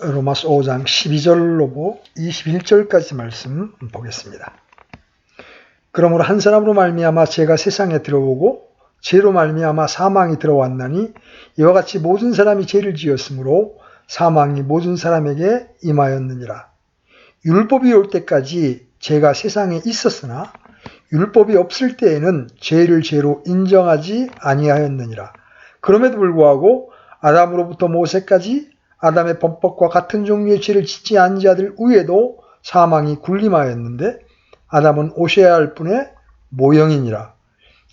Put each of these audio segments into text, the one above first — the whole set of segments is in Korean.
로마서 5장 12절로 21절까지 말씀 보겠습니다. 그러므로 한 사람으로 말미암아 죄가 세상에 들어오고 죄로 말미암아 사망이 들어왔나니 이와 같이 모든 사람이 죄를 지었으므로 사망이 모든 사람에게 임하였느니라. 율법이 올 때까지 죄가 세상에 있었으나 율법이 없을 때에는 죄를 죄로 인정하지 아니하였느니라. 그럼에도 불구하고 아담으로부터 모세까지 아담의 범법과 같은 종류의 죄를 짓지 않은 자들 위에도 사망이 군림하였는데 아담은 오셔야 할 분의 모형이니라.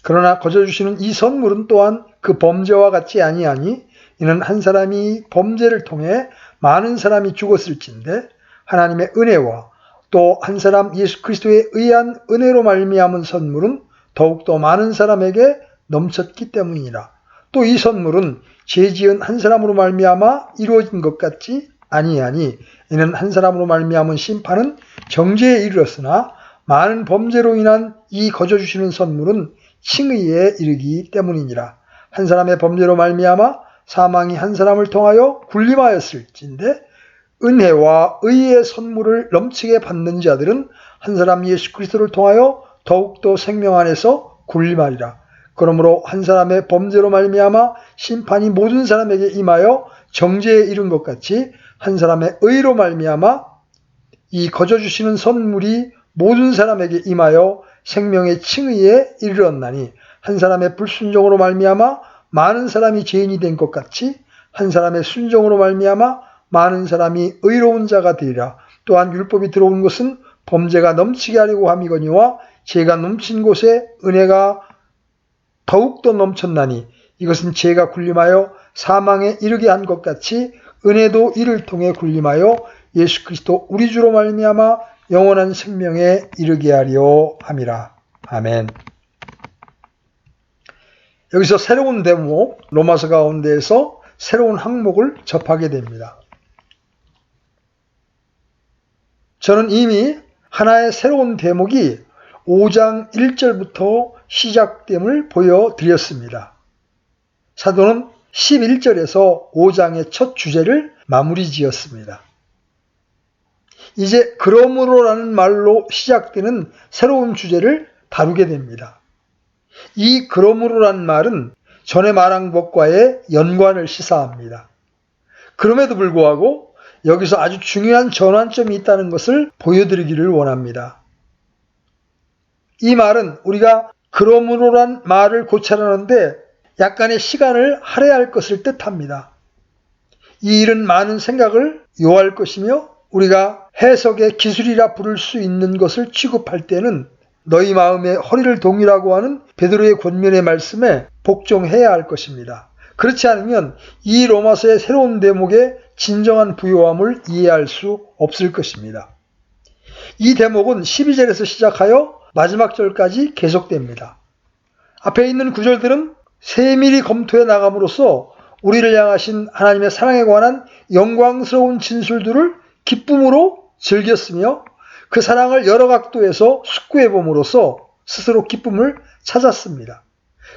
그러나 거저주시는 이 선물은 또한 그 범죄와 같지 아니하니 이는 한 사람이 범죄를 통해 많은 사람이 죽었을진데 하나님의 은혜와 또 한 사람 예수 그리스도에 의한 은혜로 말미암은 선물은 더욱더 많은 사람에게 넘쳤기 때문이라. 또 이 선물은 죄 지은 한 사람으로 말미암아 이루어진 것 같지 아니하니 이는 한 사람으로 말미암은 심판은 정죄에 이르렀으나 많은 범죄로 인한 이 거저주시는 선물은 칭의에 이르기 때문이니라. 한 사람의 범죄로 말미암아 사망이 한 사람을 통하여 군림하였을진데 은혜와 의의 선물을 넘치게 받는 자들은 한 사람 예수 그리스도를 통하여 더욱더 생명 안에서 군림하리라. 그러므로 한 사람의 범죄로 말미암아 심판이 모든 사람에게 임하여 정죄에 이른 것 같이 한 사람의 의로 말미암아 이 거저주시는 선물이 모든 사람에게 임하여 생명의 칭의에 이르렀나니 한 사람의 불순종으로 말미암아 많은 사람이 죄인이 된 것 같이 한 사람의 순종으로 말미암아 많은 사람이 의로운 자가 되리라. 또한 율법이 들어온 것은 범죄가 넘치게 하려고 함이거니와 죄가 넘친 곳에 은혜가 더욱더 넘쳤나니 이것은 죄가 군림하여 사망에 이르게 한 것 같이 은혜도 이를 통해 군림하여 예수 그리스도 우리 주로 말미암아 영원한 생명에 이르게 하려 함이라. 아멘. 여기서 새로운 대목, 로마서 가운데에서 새로운 항목을 접하게 됩니다. 저는 이미 하나의 새로운 대목이 5장 1절부터 시작됨을 보여드렸습니다. 사도는 11절에서 5장의 첫 주제를 마무리 지었습니다. 이제 그러므로라는 말로 시작되는 새로운 주제를 다루게 됩니다. 이 그러므로라는 말은 전에 말한 것과의 연관을 시사합니다. 그럼에도 불구하고 여기서 아주 중요한 전환점이 있다는 것을 보여드리기를 원합니다. 이 말은 우리가 그러므로란 말을 고찰하는데 약간의 시간을 할애할 것을 뜻합니다. 이 일은 많은 생각을 요할 것이며 우리가 해석의 기술이라 부를 수 있는 것을 취급할 때는 너희 마음에 허리를 동이라고 하는 베드로의 권면의 말씀에 복종해야 할 것입니다. 그렇지 않으면 이 로마서의 새로운 대목의 진정한 부요함을 이해할 수 없을 것입니다. 이 대목은 12절에서 시작하여 마지막 절까지 계속됩니다. 앞에 있는 구절들은 세밀히 검토해 나감으로써 우리를 향하신 하나님의 사랑에 관한 영광스러운 진술들을 기쁨으로 즐겼으며 그 사랑을 여러 각도에서 숙고해 봄으로써 스스로 기쁨을 찾았습니다.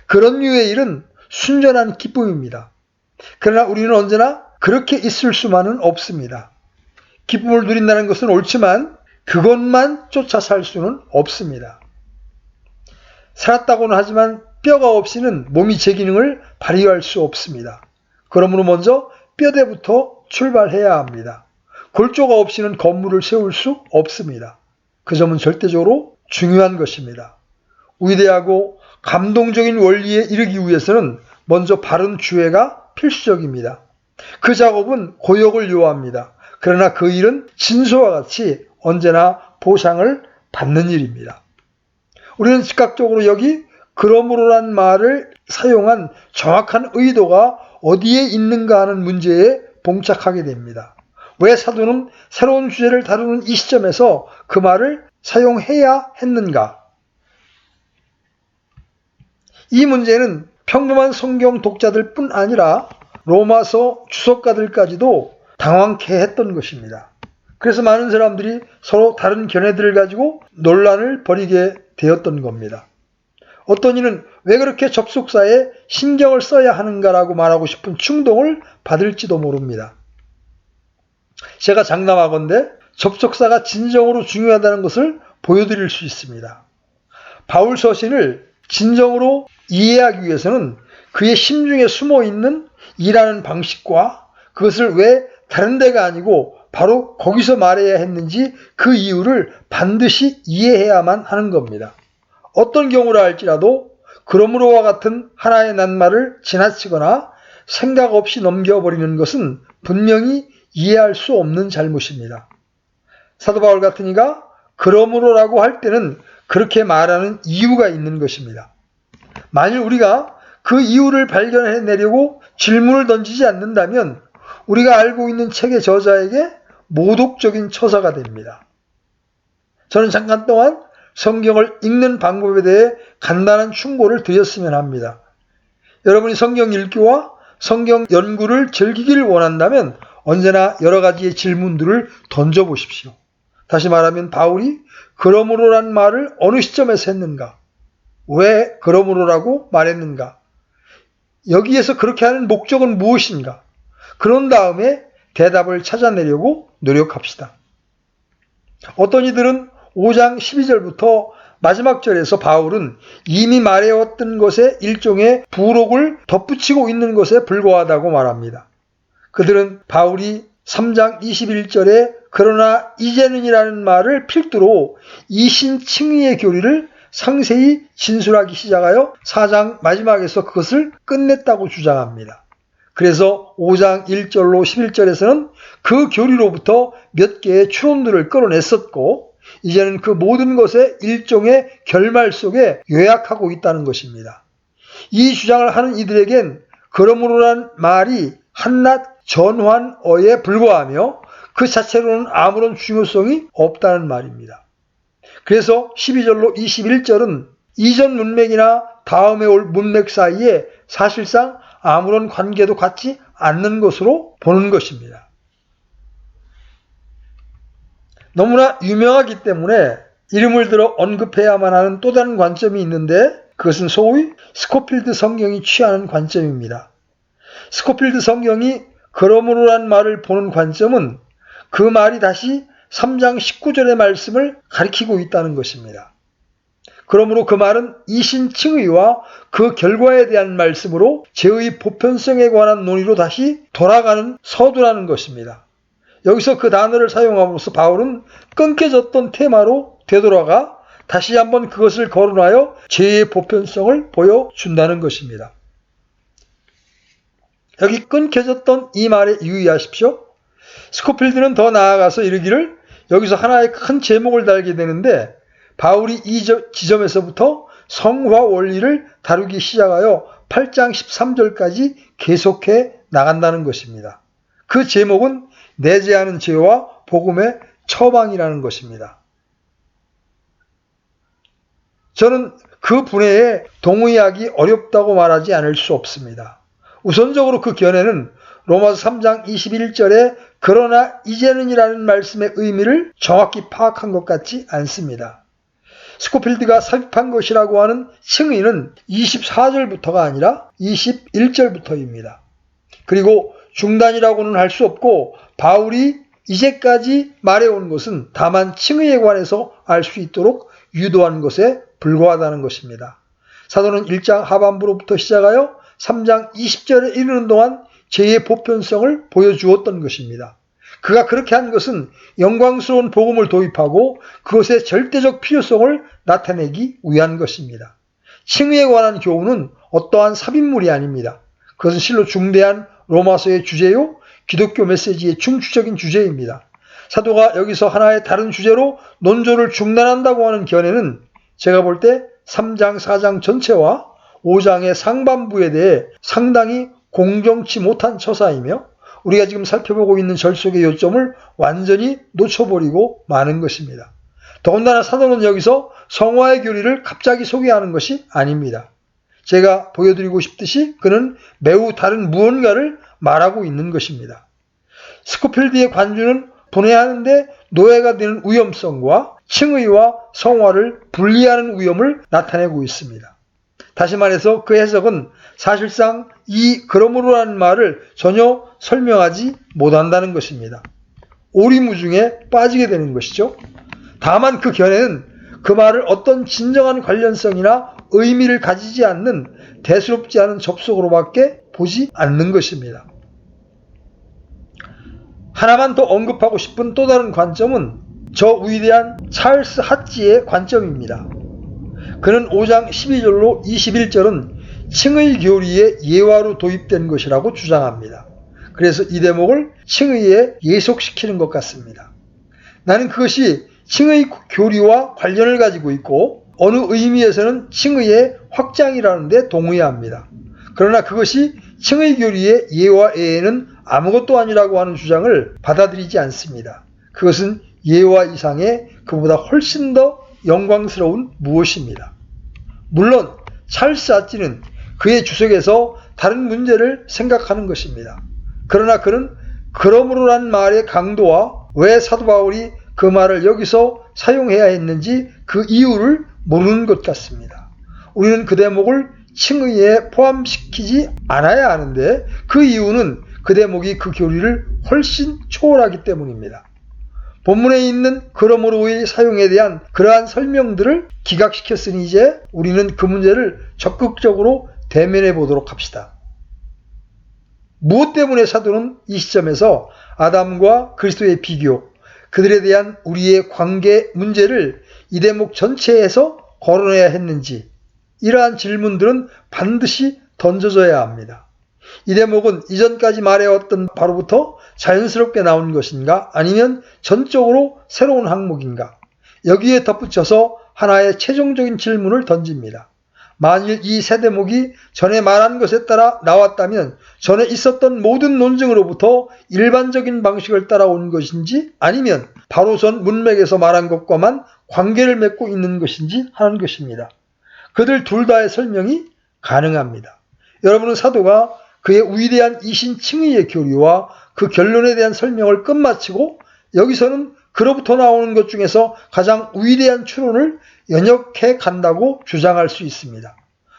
그런 류의 일은 순전한 기쁨입니다. 그러나 우리는 언제나 그렇게 있을 수만은 없습니다. 기쁨을 누린다는 것은 옳지만 그것만 쫓아 살 수는 없습니다. 살았다고는 하지만 뼈가 없이는 몸이 제 기능을 발휘할 수 없습니다. 그러므로 먼저 뼈대부터 출발해야 합니다. 골조가 없이는 건물을 세울 수 없습니다. 그 점은 절대적으로 중요한 것입니다. 위대하고 감동적인 원리에 이르기 위해서는 먼저 바른 주회가 필수적입니다. 그 작업은 고역을 요합니다. 그러나 그 일은 진소와 같이 언제나 보상을 받는 일입니다. 우리는 즉각적으로 여기 그러므로란 말을 사용한 정확한 의도가 어디에 있는가 하는 문제에 봉착하게 됩니다. 왜 사도는 새로운 주제를 다루는 이 시점에서 그 말을 사용해야 했는가? 이 문제는 평범한 성경 독자들 뿐 아니라 로마서 주석가들까지도 당황케 했던 것입니다. 그래서 많은 사람들이 서로 다른 견해들을 가지고 논란을 벌이게 되었던 겁니다. 어떤 이는 왜 그렇게 접속사에 신경을 써야 하는가라고 말하고 싶은 충동을 받을지도 모릅니다. 제가 장담하건대 접속사가 진정으로 중요하다는 것을 보여드릴 수 있습니다. 바울 서신을 진정으로 이해하기 위해서는 그의 심중에 숨어있는 일하는 방식과 그것을 왜 다른 데가 아니고 바로 거기서 말해야 했는지 그 이유를 반드시 이해해야만 하는 겁니다. 어떤 경우라 할지라도 그러므로와 같은 하나의 낱말을 지나치거나 생각 없이 넘겨버리는 것은 분명히 이해할 수 없는 잘못입니다. 사도 바울 같은 이가 그러므로라고 할 때는 그렇게 말하는 이유가 있는 것입니다. 만일 우리가 그 이유를 발견해내려고 질문을 던지지 않는다면 우리가 알고 있는 책의 저자에게 모독적인 처사가 됩니다. 저는 잠깐 동안 성경을 읽는 방법에 대해 간단한 충고를 드렸으면 합니다. 여러분이 성경 읽기와 성경 연구를 즐기기를 원한다면 언제나 여러 가지의 질문들을 던져보십시오. 다시 말하면 바울이 그러므로란 말을 어느 시점에서 했는가? 왜 그러므로라고 말했는가? 여기에서 그렇게 하는 목적은 무엇인가? 그런 다음에 대답을 찾아내려고 노력합시다. 어떤 이들은 5장 12절부터 마지막 절에서 바울은 이미 말해왔던 것에 일종의 부록을 덧붙이고 있는 것에 불과하다고 말합니다. 그들은 바울이 3장 21절에 그러나 이제는이라는 말을 필두로 이신칭의의 교리를 상세히 진술하기 시작하여 4장 마지막에서 그것을 끝냈다고 주장합니다. 그래서 5장 1절로 11절에서는 그 교리로부터 몇 개의 추론들을 끌어냈었고 이제는 그 모든 것의 일종의 결말 속에 요약하고 있다는 것입니다. 이 주장을 하는 이들에겐 그러므로란 말이 한낱 전환어에 불과하며 그 자체로는 아무런 중요성이 없다는 말입니다. 그래서 12절로 21절은 이전 문맥이나 다음에 올 문맥 사이에 사실상 아무런 관계도 갖지 않는 것으로 보는 것입니다. 너무나 유명하기 때문에 이름을 들어 언급해야만 하는 또 다른 관점이 있는데 그것은 소위 스코필드 성경이 취하는 관점입니다. 스코필드 성경이 그러므로란 말을 보는 관점은 그 말이 다시 3장 19절의 말씀을 가리키고 있다는 것입니다. 그러므로 그 말은 이신칭의와 그 결과에 대한 말씀으로 죄의 보편성에 관한 논의로 다시 돌아가는 서두라는 것입니다. 여기서 그 단어를 사용함으로써 바울은 끊겨졌던 테마로 되돌아가 다시 한번 그것을 거론하여 죄의 보편성을 보여준다는 것입니다. 여기 끊겨졌던 이 말에 유의하십시오. 스코필드는 더 나아가서 이르기를 여기서 하나의 큰 제목을 달게 되는데 바울이 이 지점에서부터 성화 원리를 다루기 시작하여 8장 13절까지 계속해 나간다는 것입니다. 그 제목은 내재하는 죄와 복음의 처방이라는 것입니다. 저는 그 분야에 동의하기 어렵다고 말하지 않을 수 없습니다. 우선적으로 그 견해는 로마서 3장 21절에 그러나 이제는이라는 말씀의 의미를 정확히 파악한 것 같지 않습니다. 스코필드가 삽입한 것이라고 하는 칭의는 24절부터가 아니라 21절부터입니다. 그리고 중단이라고는 할 수 없고 바울이 이제까지 말해온 것은 다만 칭의에 관해서 알 수 있도록 유도한 것에 불과하다는 것입니다. 사도는 1장 하반부로부터 시작하여 3장 20절에 이르는 동안 죄의 보편성을 보여주었던 것입니다. 그가 그렇게 한 것은 영광스러운 복음을 도입하고 그것의 절대적 필요성을 나타내기 위한 것입니다. 칭의에 관한 교훈은 어떠한 삽입물이 아닙니다. 그것은 실로 중대한 로마서의 주제요, 기독교 메시지의 중추적인 주제입니다. 사도가 여기서 하나의 다른 주제로 논조를 중단한다고 하는 견해는 제가 볼 때 3장, 4장 전체와 5장의 상반부에 대해 상당히 공정치 못한 처사이며 우리가 지금 살펴보고 있는 절속의 요점을 완전히 놓쳐버리고 마는 것입니다. 더군다나 사도는 여기서 성화의 교리를 갑자기 소개하는 것이 아닙니다. 제가 보여드리고 싶듯이 그는 매우 다른 무언가를 말하고 있는 것입니다. 스코필드의 관주는 분해하는데 노예가 되는 위험성과 칭의와 성화를 분리하는 위험을 나타내고 있습니다. 다시 말해서 그 해석은 사실상 이 그러므로라는 말을 전혀 설명하지 못한다는 것입니다. 오리무중에 빠지게 되는 것이죠. 다만 그 견해는 그 말을 어떤 진정한 관련성이나 의미를 가지지 않는 대수롭지 않은 접속으로밖에 보지 않는 것입니다. 하나만 더 언급하고 싶은 또 다른 관점은 저 위대한 찰스 핫지의 관점입니다. 그는 5장 12절로 21절은 칭의 교리의 예화로 도입된 것이라고 주장합니다. 그래서 이 대목을 칭의에 예속시키는 것 같습니다. 나는 그것이 칭의 교리와 관련을 가지고 있고 어느 의미에서는 칭의의 확장이라는 데 동의합니다. 그러나 그것이 칭의 교리의 예화에는 아무것도 아니라고 하는 주장을 받아들이지 않습니다. 그것은 예화 이상의 그보다 훨씬 더 영광스러운 무엇입니다. 물론 찰스 핫지는 그의 주석에서 다른 문제를 생각하는 것입니다. 그러나 그는 그러므로란 말의 강도와 왜 사도 바울이 그 말을 여기서 사용해야 했는지 그 이유를 모르는 것 같습니다. 우리는 그 대목을 칭의에 포함시키지 않아야 하는데 그 이유는 그 대목이 그 교리를 훨씬 초월하기 때문입니다. 본문에 있는 그러므로의 사용에 대한 그러한 설명들을 기각시켰으니 이제 우리는 그 문제를 적극적으로 대면해 보도록 합시다. 무엇 때문에 사도는 이 시점에서 아담과 그리스도의 비교, 그들에 대한 우리의 관계 문제를 이 대목 전체에서 거론해야 했는지 이러한 질문들은 반드시 던져져야 합니다. 이 대목은 이전까지 말해왔던 바로부터 자연스럽게 나온 것인가 아니면 전적으로 새로운 항목인가 여기에 덧붙여서 하나의 최종적인 질문을 던집니다. 만일 이 세 대목이 전에 말한 것에 따라 나왔다면 전에 있었던 모든 논증으로부터 일반적인 방식을 따라온 것인지 아니면 바로 전 문맥에서 말한 것과만 관계를 맺고 있는 것인지 하는 것입니다. 그들 둘 다의 설명이 가능합니다. 여러분은 사도가 그의 위대한 이신 칭의의 교리와 그 결론에 대한 설명을 끝마치고 여기서는 그로부터 나오는 것 중에서 가장 위대한 추론을 연역해 간다고 주장할 수 있습니다.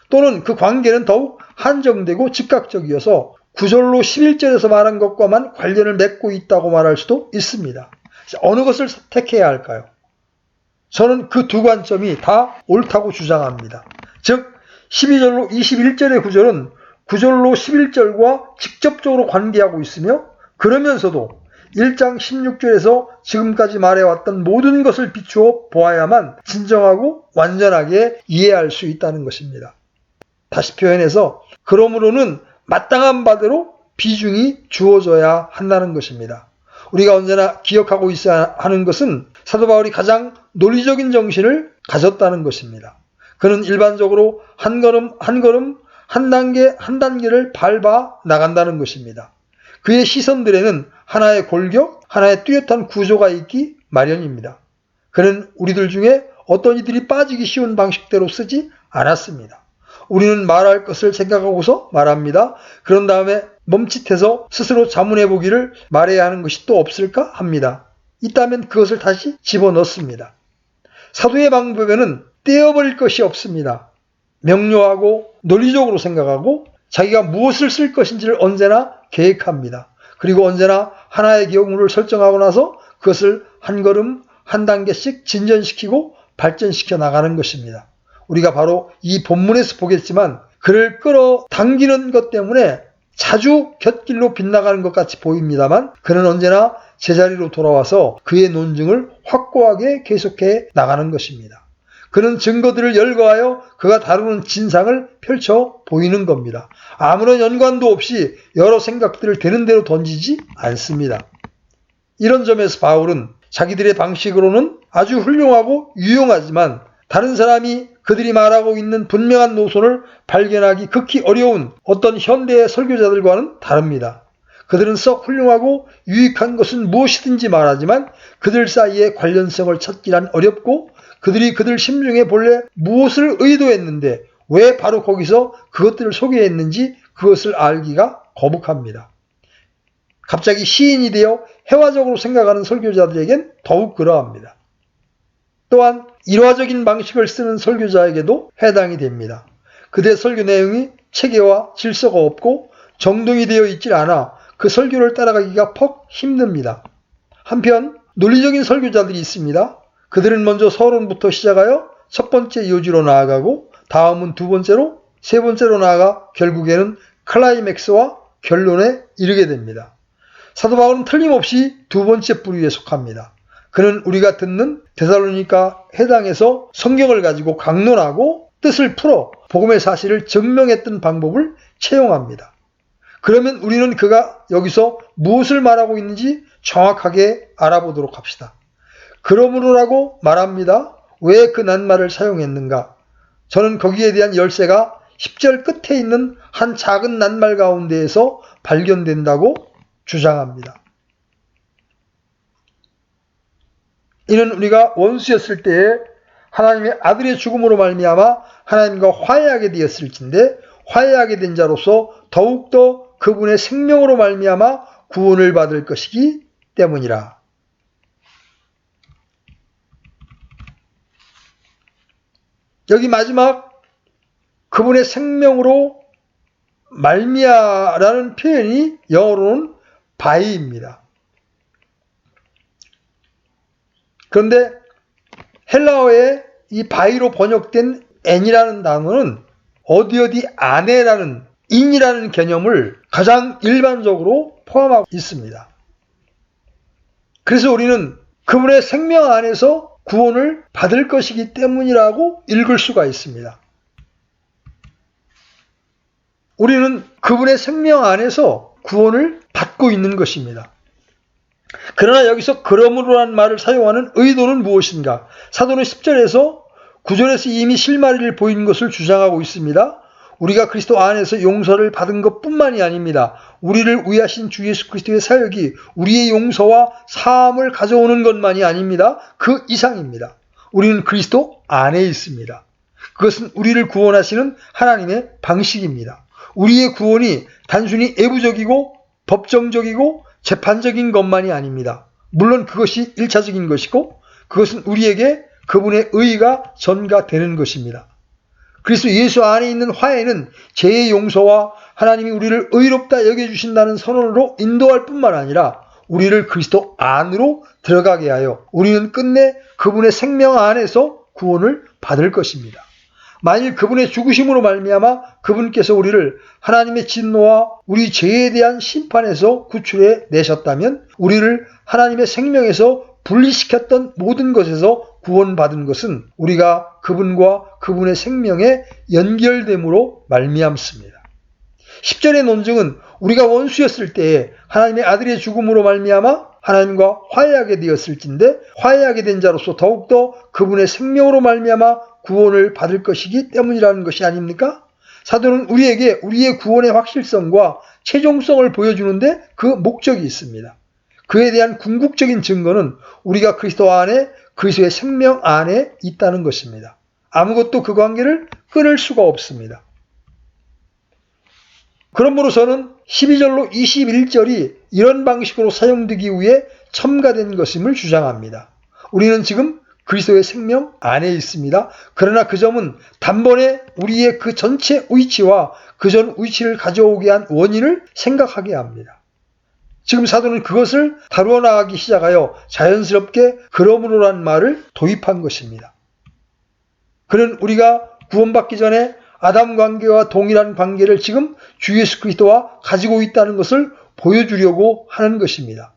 또는 그 관계는 더욱 한정되고 즉각적이어서 9절로 11절에서 말한 것과만 관련을 맺고 있다고 말할 수도 있습니다. 어느 것을 택해야 할까요? 저는 그 두 관점이 다 옳다고 주장합니다. 즉 12절로 21절의 구절은 9절로 11절과 직접적으로 관계하고 있으며 그러면서도 1장 16절에서 지금까지 말해왔던 모든 것을 비추어 보아야만 진정하고 완전하게 이해할 수 있다는 것입니다. 다시 표현해서 그러므로는 마땅한 바대로 비중이 주어져야 한다는 것입니다. 우리가 언제나 기억하고 있어야 하는 것은 사도 바울이 가장 논리적인 정신을 가졌다는 것입니다. 그는 일반적으로 한 걸음 한 걸음 한 단계 한 단계를 밟아 나간다는 것입니다. 그의 시선들에는 하나의 골격, 하나의 뚜렷한 구조가 있기 마련입니다. 그는 우리들 중에 어떤 이들이 빠지기 쉬운 방식대로 쓰지 않았습니다. 우리는 말할 것을 생각하고서 말합니다. 그런 다음에 멈칫해서 스스로 자문해 보기를 말해야 하는 것이 또 없을까 합니다. 있다면 그것을 다시 집어넣습니다. 사도의 방법에는 떼어버릴 것이 없습니다. 명료하고 논리적으로 생각하고 자기가 무엇을 쓸 것인지를 언제나 계획합니다. 그리고 언제나 하나의 경우를 설정하고 나서 그것을 한 걸음 한 단계씩 진전시키고 발전시켜 나가는 것입니다. 우리가 바로 이 본문에서 보겠지만 그를 끌어당기는 것 때문에 자주 곁길로 빗나가는 것 같이 보입니다만 그는 언제나 제자리로 돌아와서 그의 논증을 확고하게 계속해 나가는 것입니다. 그는 증거들을 열거하여 그가 다루는 진상을 펼쳐 보이는 겁니다. 아무런 연관도 없이 여러 생각들을 되는 대로 던지지 않습니다. 이런 점에서 바울은 자기들의 방식으로는 아주 훌륭하고 유용하지만 다른 사람이 그들이 말하고 있는 분명한 노선을 발견하기 극히 어려운 어떤 현대의 설교자들과는 다릅니다. 그들은 썩 훌륭하고 유익한 것은 무엇이든지 말하지만 그들 사이에 관련성을 찾기란 어렵고 그들이 그들 심중에 본래 무엇을 의도했는데 왜 바로 거기서 그것들을 소개했는지 그것을 알기가 거북합니다. 갑자기 시인이 되어 회화적으로 생각하는 설교자들에겐 더욱 그러합니다. 또한 일화적인 방식을 쓰는 설교자에게도 해당이 됩니다. 그들의 설교 내용이 체계와 질서가 없고 정돈이 되어 있질 않아 그 설교를 따라가기가 퍽 힘듭니다. 한편 논리적인 설교자들이 있습니다. 그들은 먼저 서론부터 시작하여 첫 번째 요지로 나아가고 다음은 두 번째로, 세 번째로 나아가 결국에는 클라이맥스와 결론에 이르게 됩니다. 사도 바울은 틀림없이 두 번째 부류에 속합니다. 그는 우리가 듣는 데살로니가 회당에서 성경을 가지고 강론하고 뜻을 풀어 복음의 사실을 증명했던 방법을 채용합니다. 그러면 우리는 그가 여기서 무엇을 말하고 있는지 정확하게 알아보도록 합시다. 그러므로라고 말합니다. 왜 그 낱말을 사용했는가? 저는 거기에 대한 열쇠가 10절 끝에 있는 한 작은 낱말 가운데에서 발견된다고 주장합니다. 이는 우리가 원수였을 때에 하나님의 아들의 죽음으로 말미암아 하나님과 화해하게 되었을진데 화해하게 된 자로서 더욱더 그분의 생명으로 말미암아 구원을 받을 것이기 때문이라. 여기 마지막 그분의 생명으로 말미암아라는 표현이 영어로는 by입니다. 그런데 헬라어에 이 by로 번역된 n이라는 단어는 어디 안에라는 in이라는 개념을 가장 일반적으로 포함하고 있습니다. 그래서 우리는 그분의 생명 안에서 구원을 받을 것이기 때문이라고 읽을 수가 있습니다. 우리는 그분의 생명 안에서 구원을 받고 있는 것입니다. 그러나 여기서 그러므로라는 말을 사용하는 의도는 무엇인가? 사도는 10절에서 9절에서 이미 실마리를 보인 것을 주장하고 있습니다. 우리가 그리스도 안에서 용서를 받은 것뿐만이 아닙니다. 우리를 위하신 주 예수 그리스도의 사역이 우리의 용서와 사함을 가져오는 것만이 아닙니다. 그 이상입니다. 우리는 그리스도 안에 있습니다. 그것은 우리를 구원하시는 하나님의 방식입니다. 우리의 구원이 단순히 애부적이고 법정적이고 재판적인 것만이 아닙니다. 물론 그것이 1차적인 것이고 그것은 우리에게 그분의 의가 전가되는 것입니다. 그리스도 예수 안에 있는 화해는 죄의 용서와 하나님이 우리를 의롭다 여겨주신다는 선언으로 인도할 뿐만 아니라 우리를 그리스도 안으로 들어가게 하여 우리는 끝내 그분의 생명 안에서 구원을 받을 것입니다. 만일 그분의 죽으심으로 말미암아 그분께서 우리를 하나님의 진노와 우리 죄에 대한 심판에서 구출해 내셨다면 우리를 하나님의 생명에서 분리시켰던 모든 것에서 구원받은 것은 우리가 그분과 그분의 생명에 연결됨으로 말미암습니다. 10절의 논증은 우리가 원수였을 때에 하나님의 아들의 죽음으로 말미암아 하나님과 화해하게 되었을진데 화해하게 된 자로서 더욱더 그분의 생명으로 말미암아 구원을 받을 것이기 때문이라는 것이 아닙니까? 사도는 우리에게 우리의 구원의 확실성과 최종성을 보여주는데 그 목적이 있습니다. 그에 대한 궁극적인 증거는 우리가 그리스도 안에 그리스도의 생명 안에 있다는 것입니다. 아무것도 그 관계를 끊을 수가 없습니다. 그러므로서는 12절로 21절이 이런 방식으로 사용되기 위해 첨가된 것임을 주장합니다. 우리는 지금 그리스도의 생명 안에 있습니다. 그러나 그 점은 단번에 우리의 그 전체 위치와 그 전 위치를 가져오게 한 원인을 생각하게 합니다. 지금 사도는 그것을 다루어 나가기 시작하여 자연스럽게 그러므로란 말을 도입한 것입니다. 그는 우리가 구원받기 전에 아담 관계와 동일한 관계를 지금 주 예수 그리스도와 가지고 있다는 것을 보여주려고 하는 것입니다.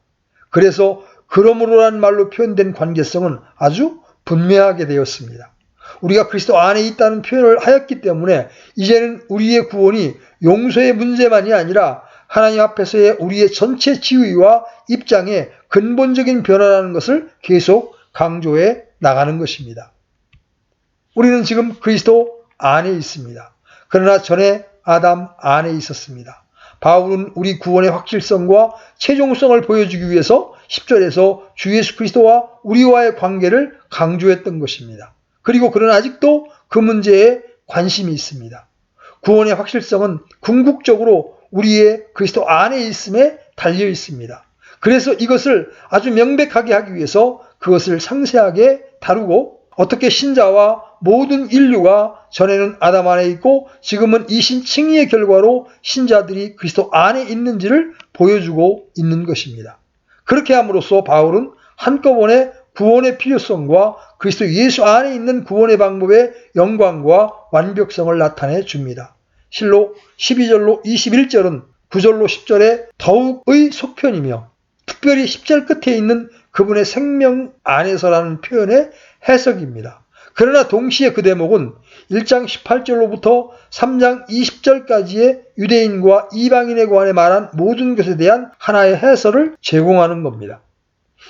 그래서 그러므로란 말로 표현된 관계성은 아주 분명하게 되었습니다. 우리가 그리스도 안에 있다는 표현을 하였기 때문에 이제는 우리의 구원이 용서의 문제만이 아니라 하나님 앞에서의 우리의 전체 지위와 입장의 근본적인 변화라는 것을 계속 강조해 나가는 것입니다. 우리는 지금 그리스도 안에 있습니다. 그러나 전에 아담 안에 있었습니다. 바울은 우리 구원의 확실성과 최종성을 보여주기 위해서 10절에서 주 예수 그리스도와 우리와의 관계를 강조했던 것입니다. 그리고 그는 아직도 그 문제에 관심이 있습니다. 구원의 확실성은 궁극적으로 우리의 그리스도 안에 있음에 달려 있습니다. 그래서 이것을 아주 명백하게 하기 위해서 그것을 상세하게 다루고 어떻게 신자와 모든 인류가 전에는 아담 안에 있고 지금은 이 신칭의의 결과로 신자들이 그리스도 안에 있는지를 보여주고 있는 것입니다. 그렇게 함으로써 바울은 한꺼번에 구원의 필요성과 그리스도 예수 안에 있는 구원의 방법의 영광과 완벽성을 나타내 줍니다. 실로 12절로 21절은 9절로 10절에 더욱의 속편이며 특별히 10절 끝에 있는 그분의 생명 안에서라는 표현의 해석입니다. 그러나 동시에 그 대목은 1장 18절로부터 3장 20절까지의 유대인과 이방인에 관해 말한 모든 것에 대한 하나의 해설을 제공하는 겁니다.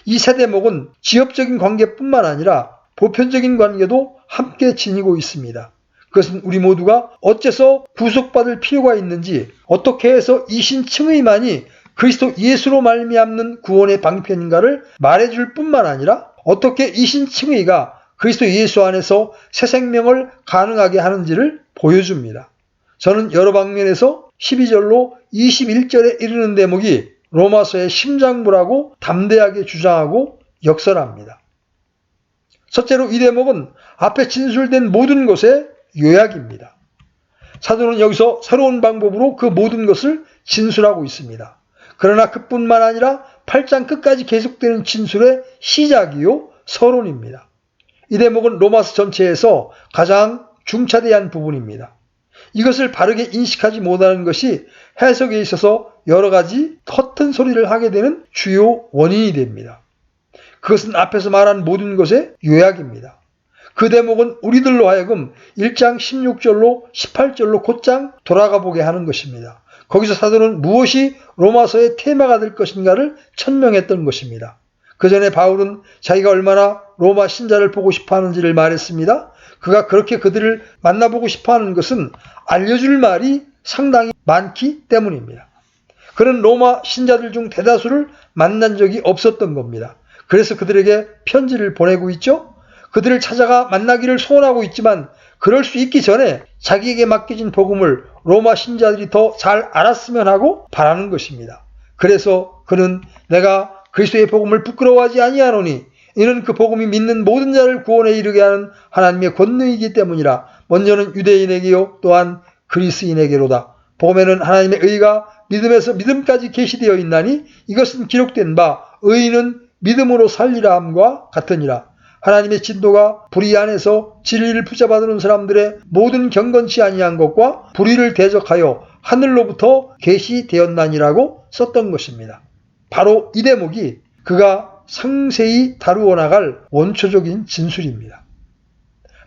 이 세 대목은 지역적인 관계뿐만 아니라 보편적인 관계도 함께 지니고 있습니다. 그것은 우리 모두가 어째서 구속받을 필요가 있는지, 어떻게 해서 이 신칭의만이 그리스도 예수로 말미암는 구원의 방편인가를 말해줄 뿐만 아니라 어떻게 이 신칭의가 그리스도 예수 안에서 새 생명을 가능하게 하는지를 보여줍니다. 저는 여러 방면에서 12절로 21절에 이르는 대목이 로마서의 심장부라고 담대하게 주장하고 역설합니다. 첫째로 이 대목은 앞에 진술된 모든 것의 요약입니다. 사도는 여기서 새로운 방법으로 그 모든 것을 진술하고 있습니다. 그러나 그뿐만 아니라 8장 끝까지 계속되는 진술의 시작이요 서론입니다. 이 대목은 로마서 전체에서 가장 중차대한 부분입니다. 이것을 바르게 인식하지 못하는 것이 해석에 있어서 여러 가지 허튼 소리를 하게 되는 주요 원인이 됩니다. 그것은 앞에서 말한 모든 것의 요약입니다. 그 대목은 우리들로 하여금 1장 16절로 18절로 곧장 돌아가 보게 하는 것입니다. 거기서 사도는 무엇이 로마서의 테마가 될 것인가를 천명했던 것입니다. 그 전에 바울은 자기가 얼마나 로마 신자를 보고 싶어 하는지를 말했습니다. 그가 그렇게 그들을 만나보고 싶어 하는 것은 알려줄 말이 상당히 많기 때문입니다. 그는 로마 신자들 중 대다수를 만난 적이 없었던 겁니다. 그래서 그들에게 편지를 보내고 있죠. 그들을 찾아가 만나기를 소원하고 있지만 그럴 수 있기 전에 자기에게 맡겨진 복음을 로마 신자들이 더 잘 알았으면 하고 바라는 것입니다. 그래서 그는 내가 그리스도의 복음을 부끄러워하지 아니하노니 이는 그 복음이 믿는 모든 자를 구원에 이르게 하는 하나님의 권능이기 때문이라. 먼저는 유대인에게요 또한 그리스인에게로다. 복음에는 하나님의 의가 믿음에서 믿음까지 계시되어 있나니 이것은 기록된 바 의인은 믿음으로 살리라 함과 같으니라. 하나님의 진노가 불의 안에서 진리를 붙잡아두는 사람들의 모든 경건치 아니한 것과 불의를 대적하여 하늘로부터 계시되었나니라고 썼던 것입니다. 바로 이 대목이 그가 상세히 다루어 나갈 원초적인 진술입니다.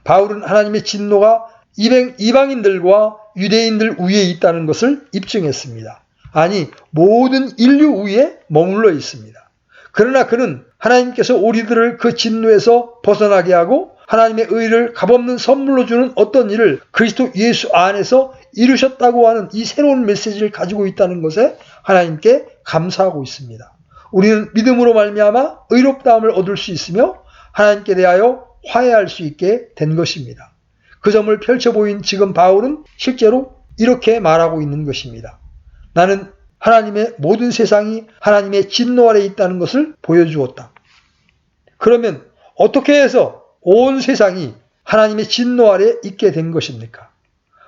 바울은 하나님의 진노가 이방인들과 유대인들 위에 있다는 것을 입증했습니다. 아니, 모든 인류 위에 머물러 있습니다. 그러나 그는 하나님께서 우리들을 그 진노에서 벗어나게 하고 하나님의 의를 값없는 선물로 주는 어떤 일을 그리스도 예수 안에서 이루셨다고 하는 이 새로운 메시지를 가지고 있다는 것에 하나님께 감사하고 있습니다. 우리는 믿음으로 말미암아 의롭다함을 얻을 수 있으며 하나님께 대하여 화해할 수 있게 된 것입니다. 그 점을 펼쳐 보인 지금 바울은 실제로 이렇게 말하고 있는 것입니다. 나는 하나님의 모든 세상이 하나님의 진노 아래 있다는 것을 보여주었다. 그러면 어떻게 해서 온 세상이 하나님의 진노 아래 있게 된 것입니까?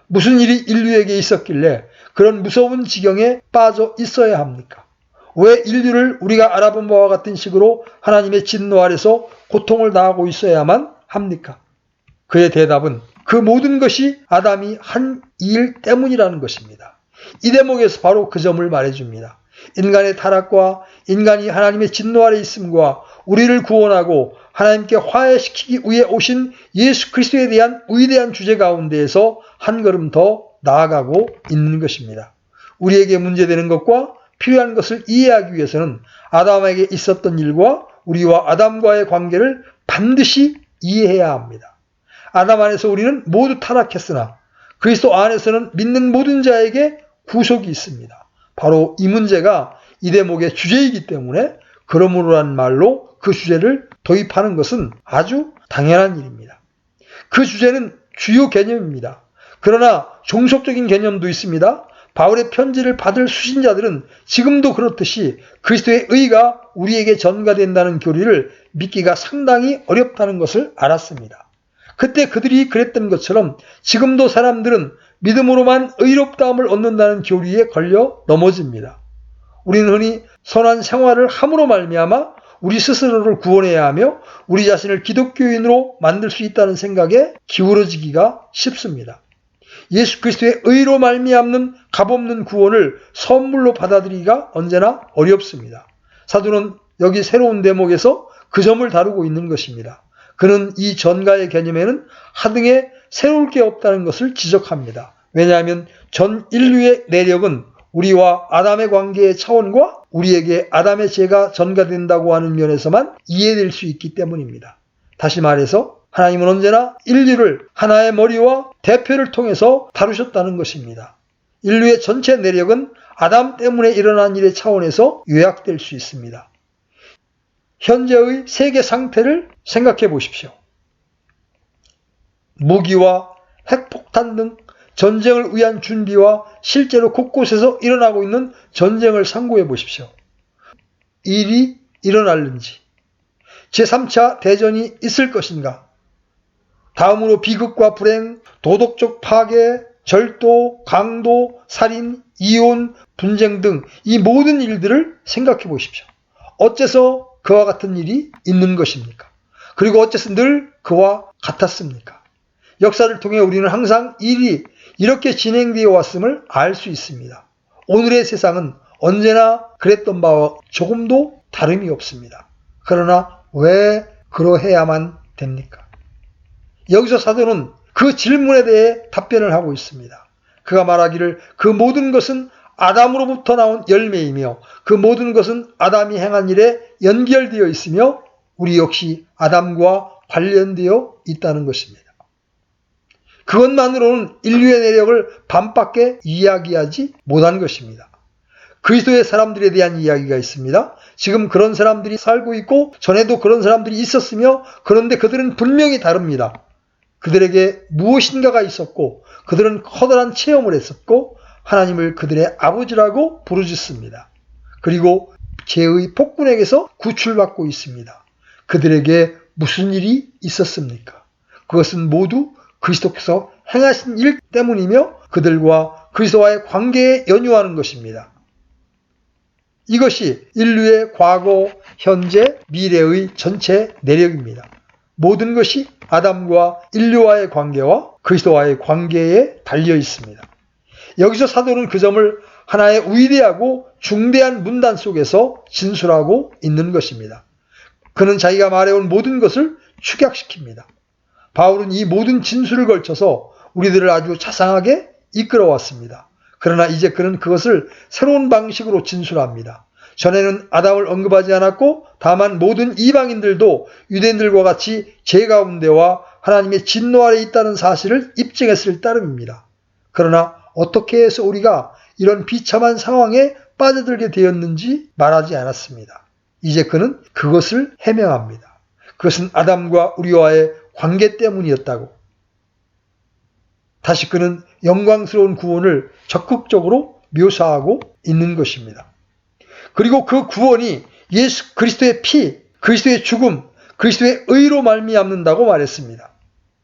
무슨 일이 인류에게 있었길래 그런 무서운 지경에 빠져 있어야 합니까? 왜 인류를 우리가 알아본 바와 같은 식으로 하나님의 진노 아래서 고통을 당하고 있어야만 합니까? 그의 대답은 그 모든 것이 아담이 한 일 때문이라는 것입니다. 이 대목에서 바로 그 점을 말해줍니다. 인간의 타락과 인간이 하나님의 진노 아래 있음과 우리를 구원하고 하나님께 화해시키기 위해 오신 예수 그리스도에 대한 위대한 주제 가운데에서 한 걸음 더 나아가고 있는 것입니다. 우리에게 문제되는 것과 필요한 것을 이해하기 위해서는 아담에게 있었던 일과 우리와 아담과의 관계를 반드시 이해해야 합니다. 아담 안에서 우리는 모두 타락했으나 그리스도 안에서는 믿는 모든 자에게 구속이 있습니다. 바로 이 문제가 이 대목의 주제이기 때문에 그러므로란 말로 그 주제를 도입하는 것은 아주 당연한 일입니다. 그 주제는 주요 개념입니다. 그러나 종속적인 개념도 있습니다. 바울의 편지를 받을 수신자들은 지금도 그렇듯이 그리스도의 의가 우리에게 전가된다는 교리를 믿기가 상당히 어렵다는 것을 알았습니다. 그때 그들이 그랬던 것처럼 지금도 사람들은 믿음으로만 의롭다함을 얻는다는 교리에 걸려 넘어집니다. 우리는 흔히 선한 생활을 함으로 말미암아 우리 스스로를 구원해야 하며 우리 자신을 기독교인으로 만들 수 있다는 생각에 기울어지기가 쉽습니다. 예수 그리스도의 의로 말미암는 값없는 구원을 선물로 받아들이기가 언제나 어렵습니다. 사도는 여기 새로운 대목에서 그 점을 다루고 있는 것입니다. 그는 이 전가의 개념에는 하등에 새로울 게 없다는 것을 지적합니다. 왜냐하면 전 인류의 내력은 우리와 아담의 관계의 차원과 우리에게 아담의 죄가 전가된다고 하는 면에서만 이해될 수 있기 때문입니다. 다시 말해서 하나님은 언제나 인류를 하나의 머리와 대표를 통해서 다루셨다는 것입니다. 인류의 전체 내력은 아담 때문에 일어난 일의 차원에서 요약될 수 있습니다. 현재의 세계 상태를 생각해 보십시오. 무기와 핵폭탄 등 전쟁을 위한 준비와 실제로 곳곳에서 일어나고 있는 전쟁을 상고해 보십시오. 일이 일어날는지, 제3차 대전이 있을 것인가, 다음으로 비극과 불행, 도덕적 파괴, 절도, 강도, 살인, 이혼, 분쟁 등 이 모든 일들을 생각해 보십시오. 어째서 그와 같은 일이 있는 것입니까? 그리고 어째서 늘 그와 같았습니까? 역사를 통해 우리는 항상 일이 이렇게 진행되어 왔음을 알 수 있습니다. 오늘의 세상은 언제나 그랬던 바와 조금도 다름이 없습니다. 그러나 왜 그러해야만 됩니까? 여기서 사도는 그 질문에 대해 답변을 하고 있습니다. 그가 말하기를 그 모든 것은 아담으로부터 나온 열매이며 그 모든 것은 아담이 행한 일에 연결되어 있으며 우리 역시 아담과 관련되어 있다는 것입니다. 그것만으로는 인류의 내력을 반밖에 이야기하지 못한 것입니다. 그리스도의 사람들에 대한 이야기가 있습니다. 지금 그런 사람들이 살고 있고 전에도 그런 사람들이 있었으며 그런데 그들은 분명히 다릅니다. 그들에게 무엇인가가 있었고 그들은 커다란 체험을 했었고 하나님을 그들의 아버지라고 부르짖습니다. 그리고 죄의 폭군에게서 구출받고 있습니다. 그들에게 무슨 일이 있었습니까? 그것은 모두 그리스도께서 행하신 일 때문이며 그들과 그리스도와의 관계에 연유하는 것입니다. 이것이 인류의 과거, 현재, 미래의 전체 내력입니다. 모든 것이 아담과 인류와의 관계와 그리스도와의 관계에 달려 있습니다. 여기서 사도는 그 점을 하나의 위대하고 중대한 문단 속에서 진술하고 있는 것입니다. 그는 자기가 말해온 모든 것을 축약시킵니다. 바울은 이 모든 진술을 걸쳐서 우리들을 아주 자상하게 이끌어왔습니다. 그러나 이제 그는 그것을 새로운 방식으로 진술합니다. 전에는 아담을 언급하지 않았고 다만 모든 이방인들도 유대인들과 같이 죄 가운데와 하나님의 진노 아래 있다는 사실을 입증했을 따름입니다. 그러나 어떻게 해서 우리가 이런 비참한 상황에 빠져들게 되었는지 말하지 않았습니다. 이제 그는 그것을 해명합니다. 그것은 아담과 우리와의 관계 때문이었다고. 다시 그는 영광스러운 구원을 적극적으로 묘사하고 있는 것입니다. 그리고 그 구원이 예수 그리스도의 피, 그리스도의 죽음, 그리스도의 의로 말미암는다고 말했습니다.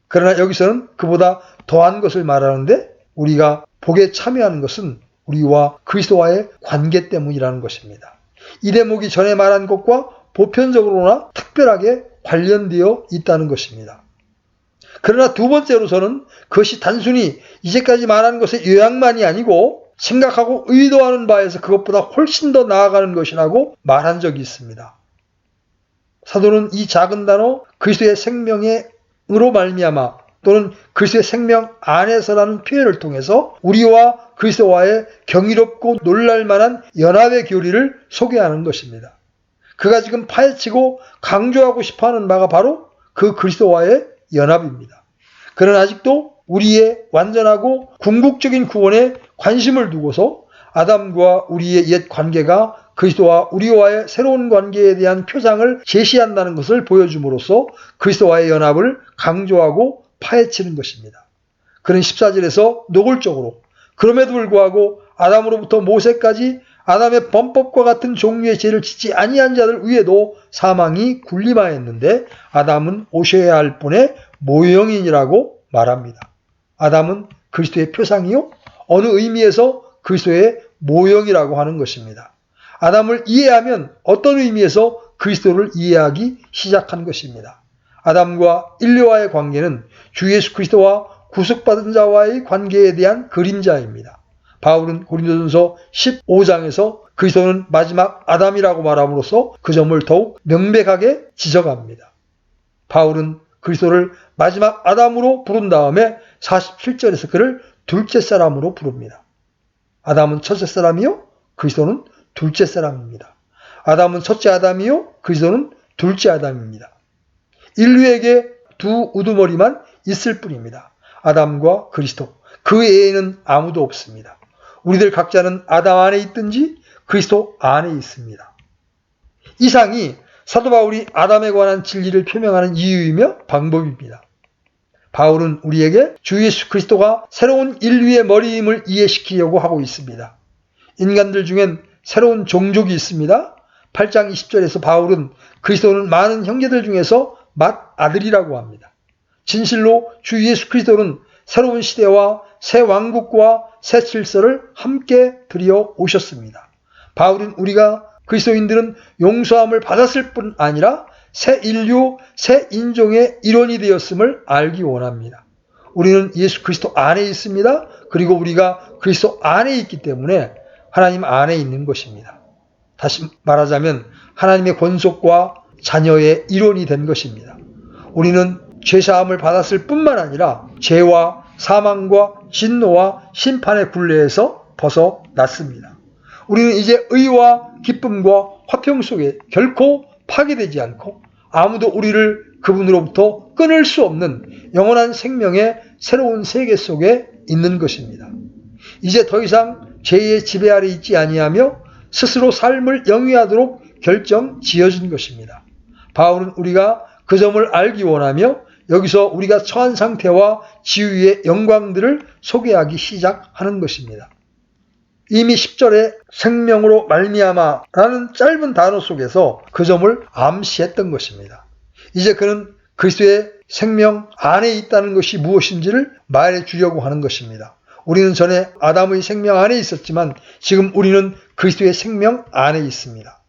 그러나 여기서는 그보다 더한 것을 말하는데 우리가 복에 참여하는 것은 우리와 그리스도와의 관계 때문이라는 것입니다. 이 대목이 전에 말한 것과 보편적으로나 특별하게 관련되어 있다는 것입니다. 그러나 두 번째로서는 그것이 단순히 이제까지 말한 것의 요약만이 아니고 생각하고 의도하는 바에서 그것보다 훨씬 더 나아가는 것이라고 말한 적이 있습니다. 사도는 이 작은 단어 그리스도의 생명으로 말미암아 또는 그리스도의 생명 안에서라는 표현을 통해서 우리와 그리스도와의 경이롭고 놀랄만한 연합의 교리를 소개하는 것입니다. 그가 지금 파헤치고 강조하고 싶어하는 바가 바로 그 그리스도와의 연합입니다. 그는 아직도 우리의 완전하고 궁극적인 구원에 관심을 두고서 아담과 우리의 옛 관계가 그리스도와 우리와의 새로운 관계에 대한 표상을 제시한다는 것을 보여줌으로써 그리스도와의 연합을 강조하고 파헤치는 것입니다. 그는 14절에서 노골적으로 그럼에도 불구하고 아담으로부터 모세까지 아담의 범법과 같은 종류의 죄를 짓지 아니한 자들 위에도 사망이 군림하였는데 아담은 오셔야 할 분의 모형이라고 말합니다. 아담은 그리스도의 표상이요? 어느 의미에서 그리스도의 모형이라고 하는 것입니다. 아담을 이해하면 어떤 의미에서 그리스도를 이해하기 시작한 것입니다. 아담과 인류와의 관계는 주 예수 그리스도와 구속받은 자와의 관계에 대한 그림자입니다. 바울은 고린도전서 15장에서 그리스도는 마지막 아담이라고 말함으로써 그 점을 더욱 명백하게 지적합니다. 바울은 그리스도를 마지막 아담으로 부른 다음에 47절에서 그를 둘째 사람으로 부릅니다. 아담은 첫째 사람이요, 그리스도는 둘째 사람입니다. 아담은 첫째 아담이요, 그리스도는 둘째 아담입니다. 인류에게 두 우두머리만 있을 뿐입니다. 아담과 그리스도. 그 외에는 아무도 없습니다. 우리들 각자는 아담 안에 있든지 그리스도 안에 있습니다. 이상이 사도 바울이 아담에 관한 진리를 표명하는 이유이며 방법입니다. 바울은 우리에게 주 예수 그리스도가 새로운 인류의 머리임을 이해시키려고 하고 있습니다. 인간들 중엔 새로운 종족이 있습니다. 8장 20절에서 바울은 그리스도는 많은 형제들 중에서 맏아들이라고 합니다. 진실로 주 예수 그리스도는 새로운 시대와 새 왕국과 새 질서를 함께 들여 오셨습니다. 바울은 우리가 그리스도인들은 용서함을 받았을 뿐 아니라 새 인류, 새 인종의 일원이 되었음을 알기 원합니다. 우리는 예수 그리스도 안에 있습니다. 그리고 우리가 그리스도 안에 있기 때문에 하나님 안에 있는 것입니다. 다시 말하자면 하나님의 권속과 자녀의 일원이 된 것입니다. 우리는 죄사함을 받았을 뿐만 아니라 죄와 사망과 진노와 심판의 굴레에서 벗어났습니다. 우리는 이제 의와 기쁨과 화평 속에 결코 파괴되지 않고 아무도 우리를 그분으로부터 끊을 수 없는 영원한 생명의 새로운 세계 속에 있는 것입니다. 이제 더 이상 죄의 지배 아래 있지 아니하며 스스로 삶을 영위하도록 결정 지어진 것입니다. 바울은 우리가 그 점을 알기 원하며 여기서 우리가 처한 상태와 지위의 영광들을 소개하기 시작하는 것입니다. 이미 10절에 생명으로 말미암아라는 짧은 단어 속에서 그 점을 암시했던 것입니다. 이제 그는 그리스도의 생명 안에 있다는 것이 무엇인지를 말해 주려고 하는 것입니다. 우리는 전에 아담의 생명 안에 있었지만 지금 우리는 그리스도의 생명 안에 있습니다.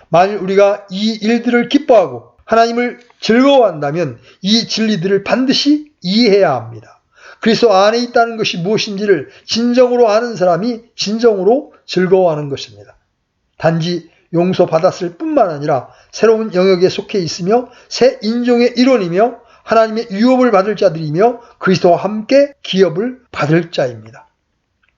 만일 우리가 이 일들을 기뻐하고 하나님을 즐거워한다면 이 진리들을 반드시 이해해야 합니다. 그리스도 안에 있다는 것이 무엇인지를 진정으로 아는 사람이 진정으로 즐거워하는 것입니다. 단지 용서받았을 뿐만 아니라 새로운 영역에 속해 있으며 새 인종의 일원이며 하나님의 유업을 받을 자들이며 그리스도와 함께 기업을 받을 자입니다.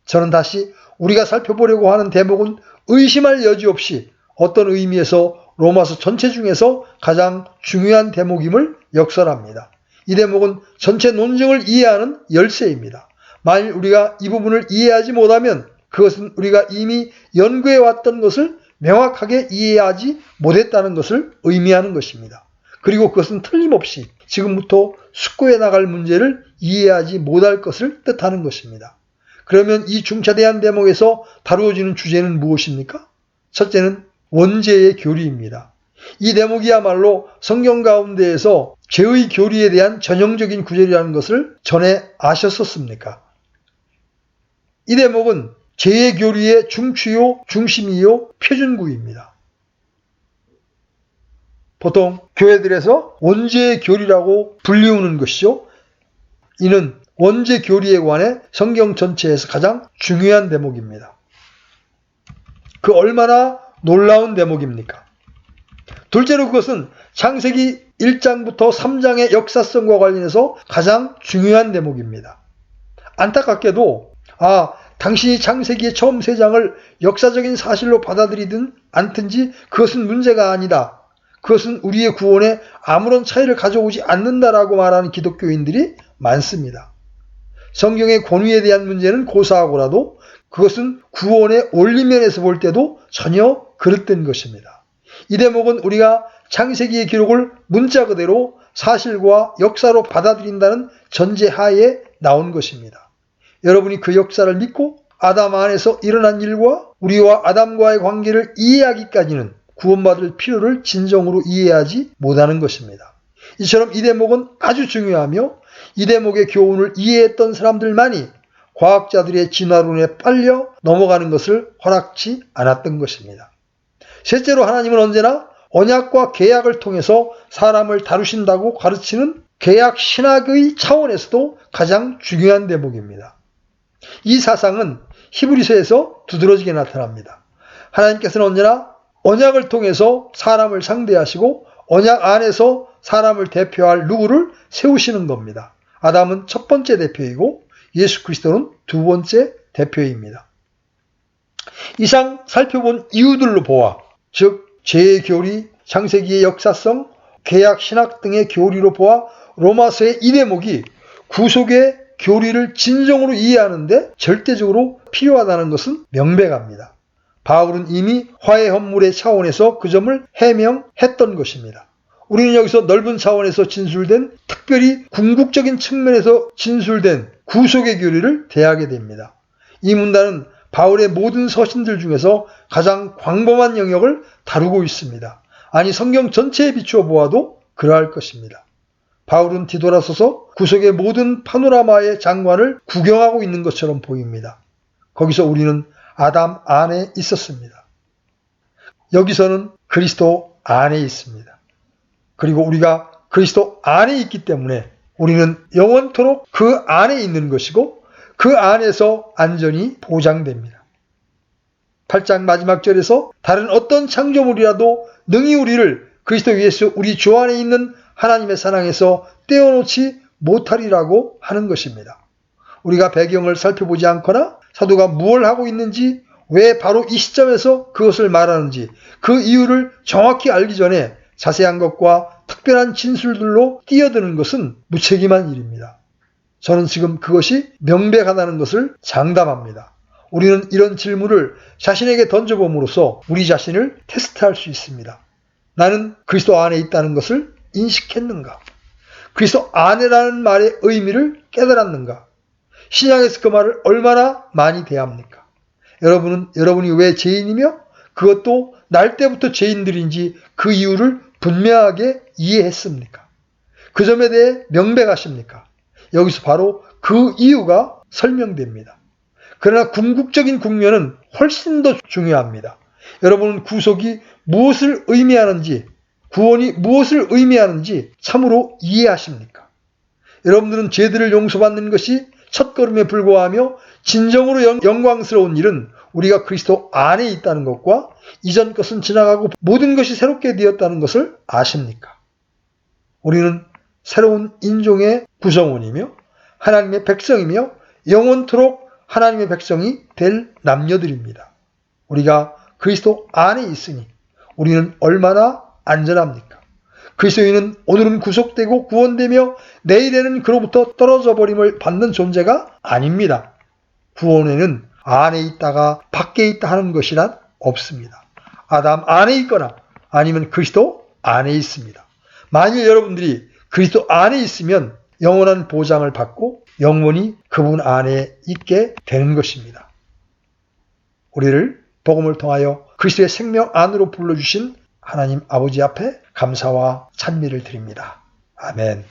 저는 다시 우리가 살펴보려고 하는 대목은 의심할 여지 없이 어떤 의미에서 로마서 전체 중에서 가장 중요한 대목임을 역설합니다. 이 대목은 전체 논증을 이해하는 열쇠입니다. 만일 우리가 이 부분을 이해하지 못하면 그것은 우리가 이미 연구해왔던 것을 명확하게 이해하지 못했다는 것을 의미하는 것입니다. 그리고 그것은 틀림없이 지금부터 숙고해 나갈 문제를 이해하지 못할 것을 뜻하는 것입니다. 그러면 이 중차대한 대목에서 다루어지는 주제는 무엇입니까? 첫째는 원죄의 교리입니다. 이 대목이야말로 성경 가운데에서 죄의 교리에 대한 전형적인 구절이라는 것을 전에 아셨었습니까? 이 대목은 죄의 교리의 중추요, 중심이요, 표준구입니다. 보통 교회들에서 원죄의 교리라고 불리우는 것이죠. 이는 원죄 교리에 관해 성경 전체에서 가장 중요한 대목입니다. 그 얼마나 놀라운 대목입니까? 둘째로 그것은 창세기 1장부터 3장의 역사성과 관련해서 가장 중요한 대목입니다. 안타깝게도 당신이 창세기의 처음 3장을 역사적인 사실로 받아들이든 않든지 그것은 문제가 아니다. 그것은 우리의 구원에 아무런 차이를 가져오지 않는다라고 말하는 기독교인들이 많습니다. 성경의 권위에 대한 문제는 고사하고라도 그것은 구원의 원리면에서 볼 때도 전혀 그릇된 것입니다. 이 대목은 우리가 창세기의 기록을 문자 그대로 사실과 역사로 받아들인다는 전제하에 나온 것입니다. 여러분이 그 역사를 믿고 아담 안에서 일어난 일과 우리와 아담과의 관계를 이해하기까지는 구원받을 필요를 진정으로 이해하지 못하는 것입니다. 이처럼 이 대목은 아주 중요하며 이 대목의 교훈을 이해했던 사람들만이 과학자들의 진화론에 빨려 넘어가는 것을 허락치 않았던 것입니다. 셋째로 하나님은 언제나 언약과 계약을 통해서 사람을 다루신다고 가르치는 계약 신학의 차원에서도 가장 중요한 대목입니다. 이 사상은 히브리서에서 두드러지게 나타납니다. 하나님께서는 언제나 언약을 통해서 사람을 상대하시고 언약 안에서 사람을 대표할 누구를 세우시는 겁니다. 아담은 첫 번째 대표이고 예수 그리스도는 두 번째 대표입니다. 이상 살펴본 이유들로 보아, 즉 죄의 교리, 창세기의 역사성, 계약 신학 등의 교리로 보아 로마서의 이 대목이 구속의 교리를 진정으로 이해하는데 절대적으로 필요하다는 것은 명백합니다. 바울은 이미 화해 헌물의 차원에서 그 점을 해명했던 것입니다. 우리는 여기서 넓은 차원에서 진술된, 특별히 궁극적인 측면에서 진술된 구속의 교리를 대하게 됩니다. 이 문단은 바울의 모든 서신들 중에서 가장 광범한 영역을 다루고 있습니다. 아니, 성경 전체에 비추어 보아도 그러할 것입니다. 바울은 뒤돌아서서 구속의 모든 파노라마의 장관을 구경하고 있는 것처럼 보입니다. 거기서 우리는 아담 안에 있었습니다. 여기서는 그리스도 안에 있습니다. 그리고 우리가 그리스도 안에 있기 때문에 우리는 영원토록 그 안에 있는 것이고 그 안에서 안전이 보장됩니다. 8장 마지막 절에서 다른 어떤 창조물이라도 능히 우리를 그리스도 예수 우리 주 안에 있는 하나님의 사랑에서 떼어놓지 못하리라고 하는 것입니다. 우리가 배경을 살펴보지 않거나 사도가 무엇을 하고 있는지, 왜 바로 이 시점에서 그것을 말하는지 그 이유를 정확히 알기 전에 자세한 것과 특별한 진술들로 뛰어드는 것은 무책임한 일입니다. 저는 지금 그것이 명백하다는 것을 장담합니다. 우리는 이런 질문을 자신에게 던져봄으로써 우리 자신을 테스트할 수 있습니다. 나는 그리스도 안에 있다는 것을 인식했는가? 그리스도 안에라는 말의 의미를 깨달았는가? 신약에서 그 말을 얼마나 많이 대합니까? 여러분이 왜 죄인이며 그것도 날 때부터 죄인들인지 그 이유를 분명하게 이해했습니까? 그 점에 대해 명백하십니까? 여기서 바로 그 이유가 설명됩니다. 그러나 궁극적인 국면은 훨씬 더 중요합니다. 여러분은 구속이 무엇을 의미하는지, 구원이 무엇을 의미하는지 참으로 이해하십니까? 여러분들은 죄들을 용서받는 것이 첫걸음에 불과하며 진정으로 영광스러운 일은 우리가 그리스도 안에 있다는 것과 이전 것은 지나가고 모든 것이 새롭게 되었다는 것을 아십니까? 우리는 새로운 인종의 구성원이며 하나님의 백성이며 영원토록 하나님의 백성이 될 남녀들입니다. 우리가 그리스도 안에 있으니 우리는 얼마나 안전합니까? 그리스도인은 오늘은 구속되고 구원되며 내일에는 그로부터 떨어져 버림을 받는 존재가 아닙니다. 구원에는 안에 있다가 밖에 있다 하는 것이란 없습니다. 아담 안에 있거나 아니면 그리스도 안에 있습니다. 만일 여러분들이 그리스도 안에 있으면 영원한 보장을 받고 영원히 그분 안에 있게 되는 것입니다. 우리를 복음을 통하여 그리스도의 생명 안으로 불러주신 하나님 아버지 앞에 감사와 찬미를 드립니다. 아멘.